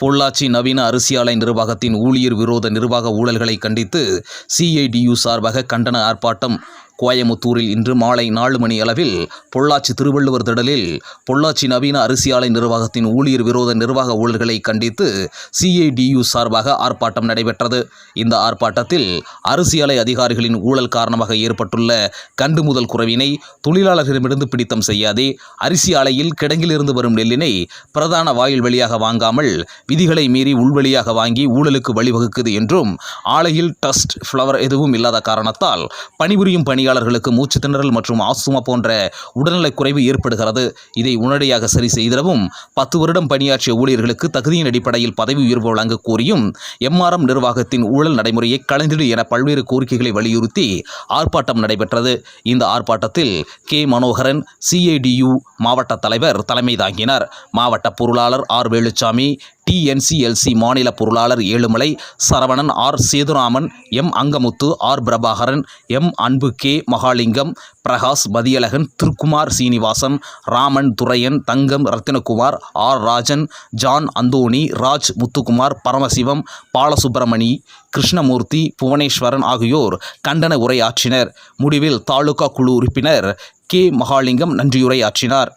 பொள்ளாச்சி நவீன அரிசி ஆலை நிர்வாகத்தின் ஊழியர் விரோத நிர்வாக ஊழல்களை கண்டித்து CITU சார்பாக கண்டன ஆர்ப்பாட்டம் கோயமுத்தூரில் இன்று மாலை 4 மணி அளவில் பொள்ளாச்சி திருவள்ளுவர் திடலில் பொள்ளாச்சி நவீன அரிசி ஆலை நிர்வாகத்தின் ஊழியர் விரோத நிர்வாக ஊழல்களை கண்டித்து CITU சார்பாக ஆர்ப்பாட்டம் நடைபெற்றது. இந்த ஆர்ப்பாட்டத்தில் அரிசி ஆலை அதிகாரிகளின் ஊழல் காரணமாக ஏற்பட்டுள்ள கண்டுமுதல் குறைவினை தொழிலாளர்களிடமிருந்து பிடித்தம் செய்யாதே, அரிசி ஆலையில் கிடங்கிலிருந்து வரும் நெல்லினை பிரதான வாயில் வழியாக வாங்காமல் விதிகளை மீறி உள்வழியாக வாங்கி ஊழலுக்கு வழிவகுக்குது என்றும், ஆலையில் டஸ்ட் ஃப்ளவர் எதுவும் இல்லாத காரணத்தால் பணிபுரியும் பணியாளர்களுக்கு மூச்சு திணறல் மற்றும் ஆஸ்துமா போன்ற உடல்நலக் குறைவு ஏற்படுகிறது. இதை உடனடியாக சரி செய்திடவும் 10 வருடம் பணியாற்றிய ஊழியர்களுக்கு தகுதியின் அடிப்படையில் பதவி உயர்வு வழங்க கோரியும் MRM நிர்வாகத்தின் ஊழல் நடைமுறையை களைந்திடு என பல்வேறு கோரிக்கைகளை வலியுறுத்தி ஆர்ப்பாட்டம் நடைபெற்றது. இந்த ஆர்ப்பாட்டத்தில் K. மனோகரன் CITU மாவட்ட தலைவர் தலைமை தாங்கினார். மாவட்ட பொருளாளர் R. வேலுச்சாமி, TNCLC மாநில பொருளாளர் Ezhumalai, Saravanan, R. Sethuraman, M. Angamuthu, R. Prabhakaran, M. அன்பு, K. மகாலிங்கம், பிரகாஷ், மதியழகன், திருக்குமார், சீனிவாசன், ராமன், துரையன், தங்கம், ரத்தினகுமார், R. ராஜன், ஜான், அந்தோணி, ராஜ், முத்துக்குமார், பரமசிவம், பாலசுப்பிரமணி, கிருஷ்ணமூர்த்தி, புவனேஸ்வரன் ஆகியோர் கண்டன உரையாற்றினர். முடிவில் தாலுகா குழு உறுப்பினர் K. மகாலிங்கம் நன்றியுரையாற்றினார்.